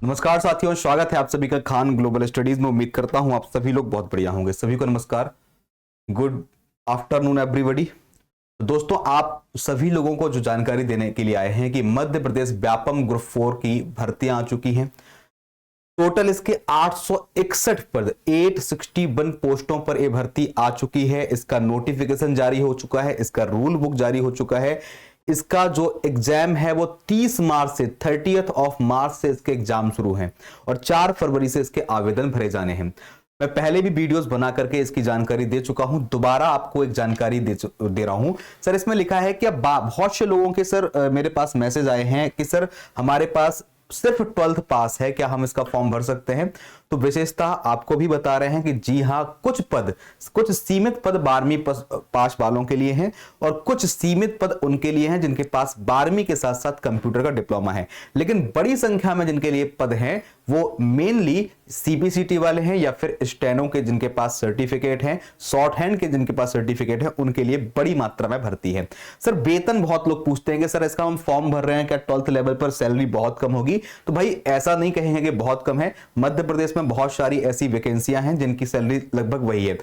नमस्कार साथियों, स्वागत है आप सभी का खान ग्लोबल स्टडीज में। उम्मीद करता हूं आप सभी लोग बहुत बढ़िया होंगे। सभी को नमस्कार, गुड आफ्टरनून एवरीबॉडी। दोस्तों, आप सभी लोगों को जो जानकारी देने के लिए आए हैं कि मध्य प्रदेश व्यापम ग्रुप 4 की भर्तियां आ चुकी हैं। टोटल इसके 861 पद 861 पोस्टों पर यह भर्ती आ चुकी है। इसका नोटिफिकेशन जारी हो चुका है, इसका रूल बुक जारी हो चुका है। इसका जो एग्जाम है वो 30 मार्च से 30th ऑफ मार्च से इसके एग्जाम शुरू हैं और 4 फरवरी से इसके आवेदन भरे जाने हैं। मैं पहले भी वीडियोस बना करके इसकी जानकारी दे चुका हूं, दोबारा आपको एक जानकारी दे रहा हूं। सर, इसमें लिखा है कि अब बहुत से लोगों के सर मेरे पास मैसेज आए हैं कि सर हमारे पास सिर्फ 12th पास है, क्या हम इसका फॉर्म भर सकते हैं? तो विशेषता आपको भी बता रहे हैं कि जी हां, कुछ सीमित पद 12वीं पास वालों के लिए हैं और कुछ सीमित पद उनके लिए हैं जिनके पास 12वीं के साथ साथ कंप्यूटर का डिप्लोमा है। लेकिन बड़ी संख्या में जिनके लिए पद हैं वो मेनली सीपीसीटी वाले हैं या फिर स्टेनो के जिनके पास सर्टिफिकेट है, शॉर्ट हैंड के जिनके पास सर्टिफिकेट है, उनके लिए बड़ी मात्रा में भर्ती है। सर, वेतन बहुत लोग पूछते हैं कि सर इसका हम फॉर्म भर रहे हैं, क्या 12th लेवल पर सैलरी बहुत कम होगी? तो भाई ऐसा नहीं कहेंगे कि बहुत कम है। मध्य प्रदेश में बहुत सारी ऐसी वैकेंसियां हैं जिनकी सैलरी लगभग वही है।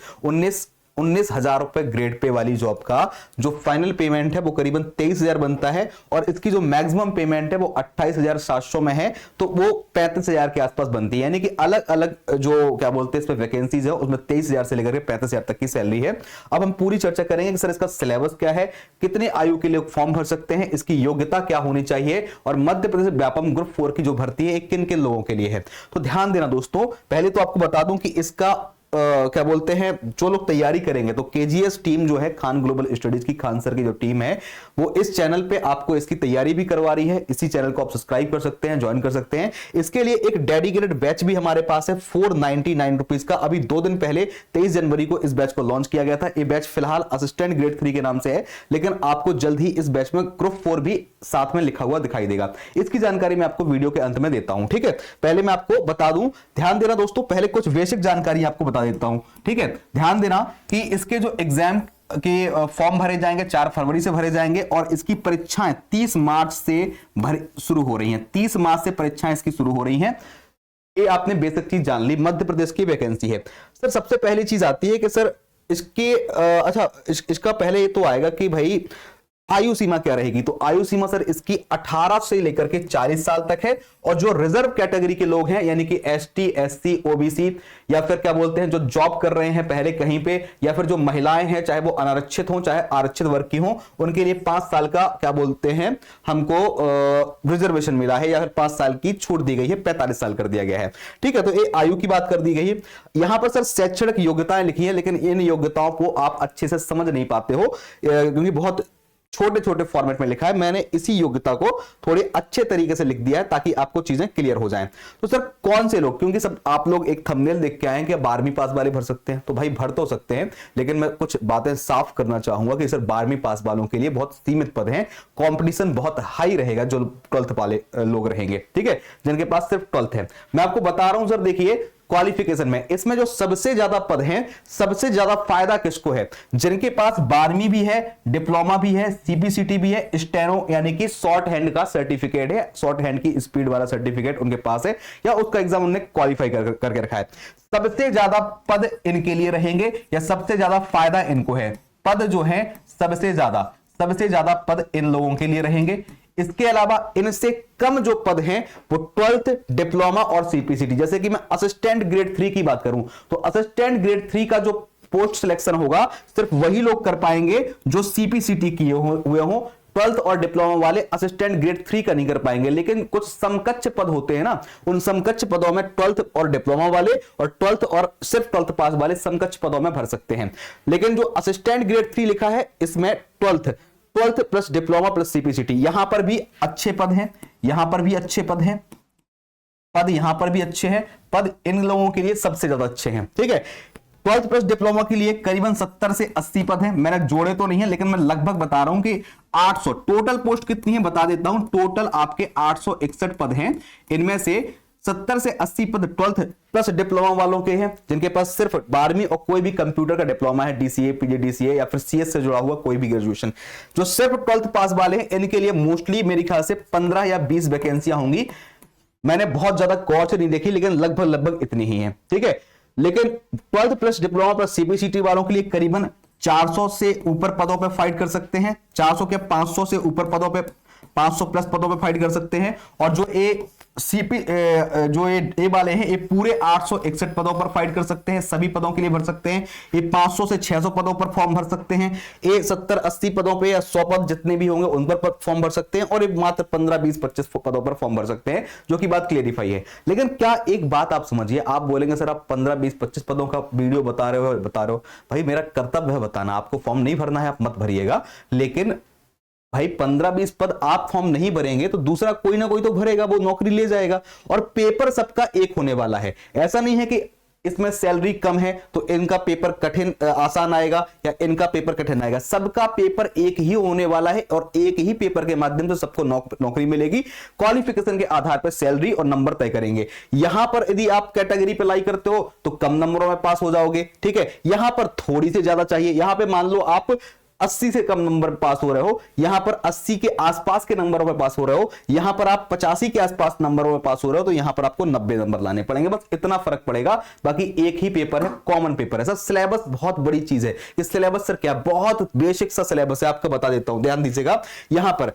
19,000 रुपए ग्रेड पे वाली जॉब का जो फाइनल पेमेंट है वो करीबन 23,000 बनता है और इसकी जो मैक्सिमम पेमेंट है वो 28,700 में है, तो वो 35,000 के आसपास बनती है। यानी कि अलग अलग जो क्या बोलते हैं इस पे वैकेंसीज है उसमें 23,000 से लेकर के 35,000 तक की सैलरी है। अब हम पूरी चर्चा करेंगे कि सर इसका सिलेबस क्या है, कितने आयु के लिए फॉर्म भर सकते हैं, इसकी योग्यता क्या होनी चाहिए और मध्य प्रदेश व्यापम ग्रुप 4 की जो भर्ती है किन किन लोगों के लिए है। तो ध्यान देना दोस्तों, पहले तो आपको बता दूं कि इसका क्या बोलते हैं, जो लोग तैयारी करेंगे तो केजीएस टीम जो है, खान ग्लोबल स्टडीज की खान सर की जो टीम है वो इस चैनल पे आपको इसकी तैयारी भी करवा रही है। इसी चैनल को आप सब्सक्राइब कर सकते हैं, ज्वाइन कर सकते हैं। इसके लिए एक डेडिकेटेड बैच भी हमारे पास है 499 रुपीज का। अभी 2 दिन पहले 23 जनवरी को इस बैच को लॉन्च किया गया था। ये बैच फिलहाल असिस्टेंट ग्रेड 3 के नाम से है, लेकिन आपको जल्द ही इस बैच में ग्रुप 4 भी साथ में लिखा हुआ दिखाई देगा। इसकी जानकारी मैं आपको वीडियो के अंत में देता हूं, ठीक है। पहले मैं आपको बता दूं, ध्यान देना दोस्तों, पहले कुछ बेसिक जानकारी आपको बता देता हूं, ठीक है। ध्यान देना कि इसके जो एग्जाम के फॉर्म भरे जाएंगे 4 फरवरी से भरे जाएंगे और इसकी परीक्षाएं 30 मार्च से शुरू हो रही हैं। 30 मार्च से परीक्षाएं इसकी शुरू हो रही हैं। ये आपने बेसिक चीज जान ली, मध्य प्रदेश की वैकेंसी है। सर, सबसे पहली चीज आती है कि सर इसके इसका पहले ये तो आएगा कि भाई आयु सीमा क्या रहेगी। तो आयु सीमा सर इसकी 18 से लेकर के 40 साल तक है और जो रिजर्व कैटेगरी के लोग हैं यानी कि एसटी, एससी, ओबीसी या फिर क्या बोलते हैं जो जॉब कर रहे हैं पहले कहीं पे, या फिर जो महिलाएं हैं चाहे वो अनारक्षित हो चाहे आरक्षित वर्ग की हो, उनके लिए 5 साल का क्या बोलते हैं हमको रिजर्वेशन मिला है या फिर 5 साल की छूट दी गई है, 45 साल कर दिया गया है, ठीक है। तो ये आयु की बात कर दी गई है। यहां पर सर शैक्षणिक योग्यताएं लिखी है, लेकिन इन योग्यताओं को आप अच्छे से समझ नहीं पाते हो क्योंकि बहुत छोटे छोटे फॉर्मेट में लिखा है। मैंने इसी योग्यता को थोड़े अच्छे तरीके से लिख दिया है ताकि आपको चीजें क्लियर हो जाएं। तो सर कौन से लोग, क्योंकि सब आप लोग एक थंबनेल देख के आए हैं कि 12वीं पास वाले भर सकते हैं, तो भाई भर तो सकते हैं, लेकिन मैं कुछ बातें साफ करना चाहूंगा कि सर 12वीं पास वालों के लिए बहुत सीमित पद हैं, कंपटीशन बहुत हाई रहेगा जो 12th वाले लोग रहेंगे, ठीक है, जिनके पास सिर्फ 12th है। मैं आपको बता रहा हूं सर, देखिए क्वालिफिकेशन में इसमें जो सबसे ज्यादा पद हैं, सबसे ज्यादा फायदा किसको है? जिनके पास 12वीं भी है, डिप्लोमा भी है, सीपीसीटी भी है, स्टेनो यानी कि शॉर्ट हैंड का सर्टिफिकेट है, शॉर्ट हैंड की स्पीड वाला सर्टिफिकेट उनके पास है या उसका एग्जाम उन्होंने क्वालिफाई करके रखा है। सबसे ज्यादा पद इनके लिए रहेंगे या सबसे ज्यादा फायदा इनको है। पद जो है सबसे ज्यादा पद इन लोगों के लिए रहेंगे। इसके अलावा इनसे कम जो पद हैं वो 12th, डिप्लोमा और सीपीसीटी। जैसे कि मैं असिस्टेंट ग्रेड 3 की बात करूं तो असिस्टेंट ग्रेड 3 का जो पोस्ट सिलेक्शन होगा सिर्फ वही लोग कर पाएंगे जो सीपीसीटी किए हुए हों। 12th और डिप्लोमा वाले असिस्टेंट ग्रेड 3 का नहीं कर पाएंगे। लेकिन कुछ समकक्ष पद होते हैं ना, उन समकक्ष पदों में 12th और डिप्लोमा वाले और 12th और सिर्फ 12th पास वाले समकक्ष पदों में भर सकते हैं। लेकिन जो असिस्टेंट ग्रेड 3 लिखा है इसमें 12th plus diploma plus CPCT, यहां पर भी अच्छे पद हैं, यहां पर भी अच्छे पद हैं, पद यहां पर भी अच्छे हैं, पद इन लोगों के लिए सबसे ज्यादा अच्छे हैं, ठीक है। 12th प्लस डिप्लोमा के लिए करीबन 70 से 80 पद हैं। मैंने जोड़े तो नहीं है लेकिन मैं लगभग बता रहा हूं कि 800 टोटल पोस्ट कितनी है बता देता हूं। टोटल आपके 861 पद हैं, इनमें से 70 से 80 पद 12th प्लस डिप्लोमा वालों के हैं जिनके पास सिर्फ 12वीं और कोई भी कंप्यूटर का डिप्लोमा है, डीसीए, पीजीडीसीए या फिर सीएस से जुड़ा हुआ कोई भी ग्रेजुएशन। जो सिर्फ 12th पास वाले हैं इनके लिए मोस्टली मेरे ख्याल से 15 या 20 वैकेंसियां होंगी। मैंने बहुत ज्यादा गौर से नहीं देखी, लेकिन लगभग लगभग इतनी ही है, ठीक है। लेकिन 12th plus diploma plus CBCT वालों के लिए करीबन 400 से ऊपर पदों पे फाइट कर सकते हैं, 400 के 500 से ऊपर पदों पे, 500 प्लस पदों पे फाइट कर सकते हैं। और जो ए वाले हैं, ये पूरे 861 पदों पर फाइट कर सकते हैं, सभी पदों के लिए भर सकते हैं। ये 500 से 600 पदों पर फॉर्म भर सकते हैं। ये 70-80 पदों पे या 100 पद जितने भी होंगे उन पर फॉर्म भर सकते हैं। और ये मात्र 15-20-25 पदों पर फॉर्म भर सकते हैं, जो कि बात क्लियरिफाई है। लेकिन क्या एक बात आप समझिए, आप बोलेंगे सर आप 15-20-25 पदों का वीडियो बता रहे हो। भाई मेरा कर्तव्य है बताना, आपको फॉर्म नहीं भरना है आप मत भरिएगा, लेकिन भाई 15-20 पद आप फॉर्म नहीं भरेंगे तो दूसरा कोई ना कोई तो भरेगा, वो नौकरी ले जाएगा। और पेपर सबका एक होने वाला है, ऐसा नहीं है कि इसमें सैलरी कम है तो इनका पेपर कठिन आसान आएगा या इनका पेपर कठिन आएगा। सबका पेपर एक ही होने वाला है और एक ही पेपर के माध्यम से सबको नौकरी मिलेगी। क्वालिफिकेशन के आधार पर सैलरी और नंबर तय करेंगे। यहां पर यदि आप कैटेगरी पे अप्लाई करते हो तो कम नंबरों में पास हो जाओगे, ठीक है। यहां पर थोड़ी सी ज्यादा चाहिए, यहां पे मान लो आप 80 से कम नंबर पास हो रहे हो, यहां पर 80 के आसपास के नंबरों में पास हो रहे हो, यहां पर आप 85 के आसपास नंबरों में पास हो रहे हो, तो यहां पर आपको 90 नंबर लाने पड़ेंगे, बस इतना फर्क पड़ेगा। बाकी एक ही पेपर है, कॉमन पेपर है। सर सिलेबस बहुत बड़ी चीज है। इस सिलेबस सर क्या, बहुत बेसिक सा सिलेबस है, आपको बता देता हूं, ध्यान दीजिएगा। यहां पर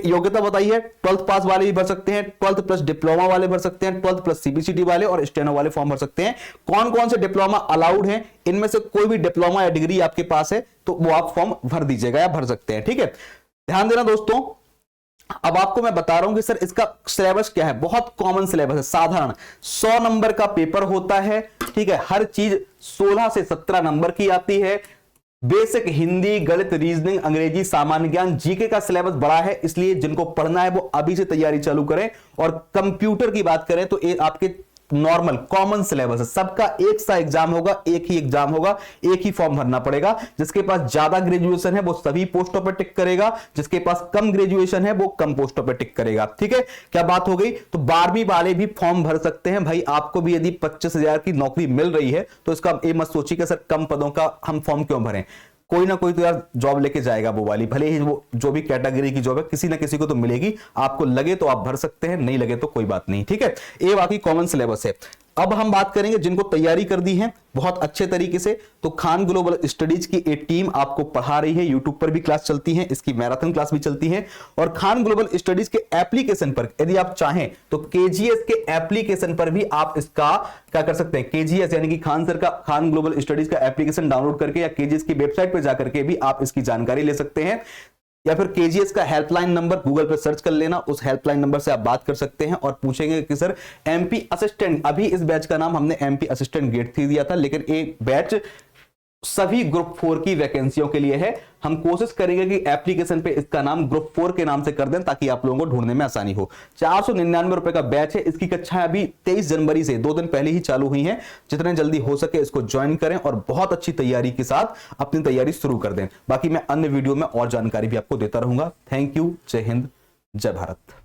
योग्यता बताइए, 12th पास वाले भी भर सकते हैं, 12th प्लस डिप्लोमा वाले भर सकते हैं, 12th प्लस सीबीसीटी वाले और स्टेनो वाले फॉर्म भर सकते हैं। कौन कौन से डिप्लोमा अलाउड हैं, इनमें से कोई भी डिप्लोमा या डिग्री आपके पास है तो वो आप फॉर्म भर दीजिएगा या भर सकते हैं, ठीक है। ध्यान देना दोस्तों, अब आपको मैं बता रहा हूं कि सर इसका सिलेबस क्या है। बहुत कॉमन सिलेबस है, साधारण 100 नंबर का पेपर होता है, ठीक है। हर चीज 16 से 17 नंबर की आती है। बेसिक हिंदी, गणित, रीजनिंग, अंग्रेजी, सामान्य ज्ञान, जीके का सिलेबस बड़ा है, इसलिए जिनको पढ़ना है वो अभी से तैयारी चालू करें। और कंप्यूटर की बात करें तो ये आपके नॉर्मल कॉमन सिलेबस है, सबका एक सा एग्जाम होगा, एक ही एग्जाम होगा, एक ही फॉर्म भरना पड़ेगा। जिसके पास ज्यादा ग्रेजुएशन है वो सभी पोस्टों पर टिक करेगा, जिसके पास कम ग्रेजुएशन है वो कम पोस्टों पर टिक करेगा, ठीक है। क्या बात हो गई। तो 12वीं वाले भी फॉर्म भर सकते हैं। भाई आपको भी यदि 25,000 की नौकरी मिल रही है तो इसका ये मत सोचिए कि सर कम पदों का हम फॉर्म क्यों भरें। कोई ना कोई तो यार जॉब लेके जाएगा वो वाली, भले ही वो जो भी कैटेगरी की जॉब है किसी ना किसी को तो मिलेगी। आपको लगे तो आप भर सकते हैं, नहीं लगे तो कोई बात नहीं, ठीक है। ये बाकी कॉमन सिलेबस है। अब हम बात करेंगे जिनको तैयारी कर दी है बहुत अच्छे तरीके से, तो खान ग्लोबल स्टडीज की एक टीम आपको पढ़ा रही है। यूट्यूब पर भी क्लास चलती है, इसकी मैराथन क्लास भी चलती है। और खान ग्लोबल स्टडीज के एप्लीकेशन पर यदि आप चाहें तो केजीएस के एप्लीकेशन पर भी आप इसका क्या कर सकते हैं। केजीएस यानी कि खान सर का, खान ग्लोबल स्टडीज का एप्लीकेशन डाउनलोड करके या केजीएस की वेबसाइट पर जाकर के भी आप इसकी जानकारी ले सकते हैं। या फिर केजीएस का हेल्पलाइन नंबर गूगल पे सर्च कर लेना, उस हेल्पलाइन नंबर से आप बात कर सकते हैं और पूछेंगे कि सर एमपी असिस्टेंट, अभी इस बैच का नाम हमने एमपी असिस्टेंट गेट 3 दिया था, लेकिन एक बैच सभी ग्रुप 4 की वैकेंसियों के लिए है। हम कोशिश करेंगे कि एप्लीकेशन पे इसका नाम ग्रुप 4 के नाम से कर दें ताकि आप लोगों को ढूंढने में आसानी हो। 499 रुपए का बैच है। इसकी कक्षाएं अभी 23 जनवरी से 2 दिन पहले ही चालू हुई हैं। जितने जल्दी हो सके इसको ज्वाइन करें और बहुत अच्छी तैयारी के साथ अपनी तैयारी शुरू कर दें। बाकी मैं अन्य वीडियो में और जानकारी भी आपको देता रहूंगा। Thank you. जय हिंद, जय भारत।